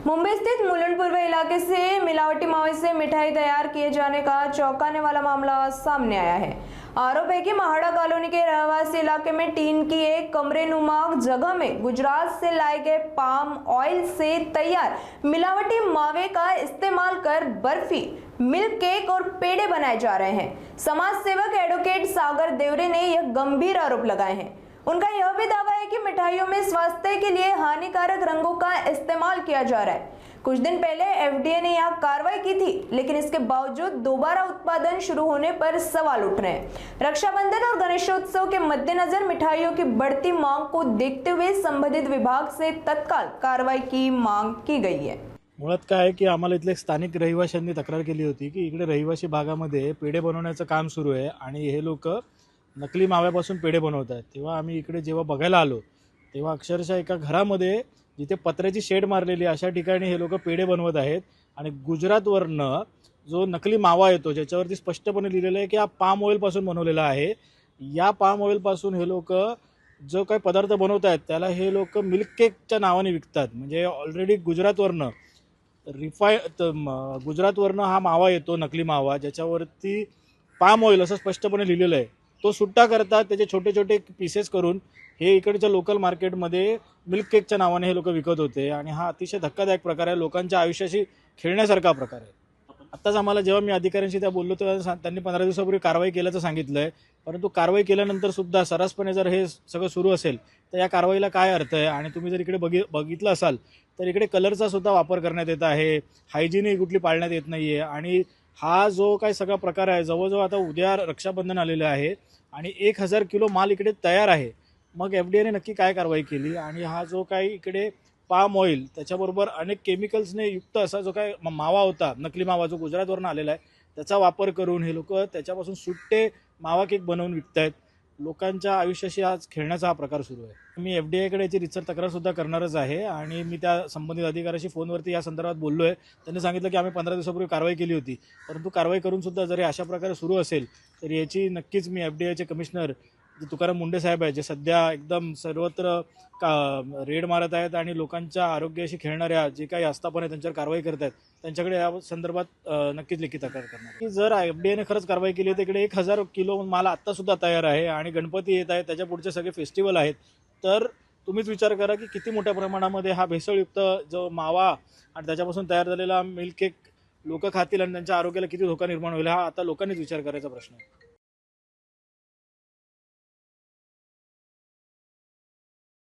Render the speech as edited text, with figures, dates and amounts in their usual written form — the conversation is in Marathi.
मुंबई स्थित मुलुंड इलाके से मिलावटी मावे से मिठाई तैयार किए जाने का चौंकाने वाला मामला सामने आया है। आरोप है कि महाड़ा कॉलोनी के रहवासी इलाके में टीन की एक कमरेनुमा जगह में गुजरात से लाए गए पाम ऑयल से तैयार मिलावटी मावे का इस्तेमाल कर बर्फी, मिल्क केक और पेड़े बनाए जा रहे हैं। समाज सेवक एडवोकेट सागर देवरे ने यह गंभीर आरोप लगाए हैं। उनका यह भी दावा है कि मिठाइयों में स्वास्थ्य के लिए हानिकारक रंगों का इस्तेमाल किया जा रहा है। कुछ दिन पहले एफडीए ने यहां कार्रवाई की थी, लेकिन इसके बावजूद दोबारा उत्पादन शुरू होने पर सवाल उठ रहे हैं। रक्षाबंधन और गणेशोत्सव के मद्देनजर मिठाइयों की बढ़ती मांग को देखते हुए संबंधित विभाग से तत्काल कार्रवाई की मांग की गई है। मुळात काय आहे की आम्हाला इथले स्थानिक रहिवाशांनी तक्रार केली होती की इकडे रहिवासी भागामध्ये पेढे बनवण्याचं काम सुरू आहे आणि हे लोक नकली माव्यापासून पेढे बनवत आहेत। तेव्हा आम्ही इकडे जेव्हा बघायला आलो तेव्हा अक्षरशः एका घरामध्ये जिथे पत्र्याची शेड मारलेली अशा ठिकाणी हे लोक पेढे बनवत आहेत आणि गुजरातवरनं जो नकली मावा येतो ज्याच्यावरती स्पष्टपणे लिहिलेलं आहे की हा पाम ऑइलपासून बनवलेला आहे। या पाम ऑइलपासून हे लोक जो काही पदार्थ बनवत आहेत त्याला हे लोक मिल्क केकच्या नावाने विकतात। म्हणजे ऑलरेडी गुजरातवरनं गुजरातवरनं हा मावा येतो, नकली मावा, ज्याच्यावरती पाम ऑइल असं स्पष्टपणे लिहिलेलं आहे। तो सुट्टा करतात, त्याचे छोटे छोटे पीसेस करून हे इकडच्या लोकल मार्केटमध्ये मिल्क केकच्या नावाने हे लोक विकत होते आणि हा अतिशय धक्कादायक प्रकार आहे, लोकांच्या आयुष्याशी खेळण्यासारखा प्रकार आहे। आत्ताच आम्हाला जेव्हा मी अधिकाऱ्यांशी त्या बोललो तेव्हा त्यांनी 15 दिवसापूर्वी कारवाई केल्याचं सांगितलं आहे, परंतु कारवाई केल्यानंतर सुद्धा सरसपणे जर हे सगळं सुरू असेल तर या कारवाईला काय अर्थ आहे। आणि तुम्ही जर इकडे बघितलं असाल तर इकडे कलरचा सुद्धा वापर करण्यात येत आहे, हायजीनही कुठली पाळण्यात येत नाही आहे। आणि हा जो काही सगळा प्रकार आहे, जवळजवळ आता उद्या रक्षाबंधन आलेलं आहे आणि 1000 किलो माल इकडे तयार आहे। मग एफडीएने नक्की काय कारवाई केली आणि हा जो काही इकडे पाम ऑइल त्याच्याबरोबर अनेक केमिकल्सने युक्त असा जो काय मावा होता, नकली मावा जो गुजरातवरून आलेला आहे, त्याचा वापर करून हे लोक त्याच्यापासून सुट्टे मावा केक बनवून विकत आहेत। लोकांच्या आयुष्याशी आज खेळण्याचा हा प्रकार सुरू आहे। मी एफडीआयकडे याची रितसर तक्रार सुद्धा करणारच आहे आणि मी त्या संबंधित अधिकाऱ्याशी फोनवरती या संदर्भात बोललो आहे। त्यांनी सांगितलं की आम्ही 15 दिवसापूर्वी कारवाई केली होती, परंतु कारवाई करून सुद्धा जर अशा प्रकारे सुरू असेल तर याची नक्कीच मी एफडीआयचे कमिशनर तुकाराम मुंडे साहेब आहेत, जे सध्या एकदम सर्वत्र रेड मारत आहेत आणि लोकांच्या आरोग्याशी खेळणाऱ्या जे काही आस्थापना आहेत त्यांच्यावर कारवाई करत आहेत, त्यांच्याकडे या संदर्भात नक्कीच लेखी तक्रार करणार की जर एफडीआयने खरंच कारवाई केली तर इकडे 1000 किलो माल आत्ता सुद्धा तयार आहे आणि गणपती येत आहेत, त्याच्या पुढचे सगळे फेस्टिवल आहेत, तर तुम्हीच विचार करा की किती मोठ्या प्रमाणामध्ये हा भेसळयुक्त जो मावा आणि त्याच्यापासून तयार झालेला मिल्क केक लोक खातील आणि त्यांच्या आरोग्याला किती धोका निर्माण होईल। हा आता लोकांनीच विचार करायचा प्रश्न आहे।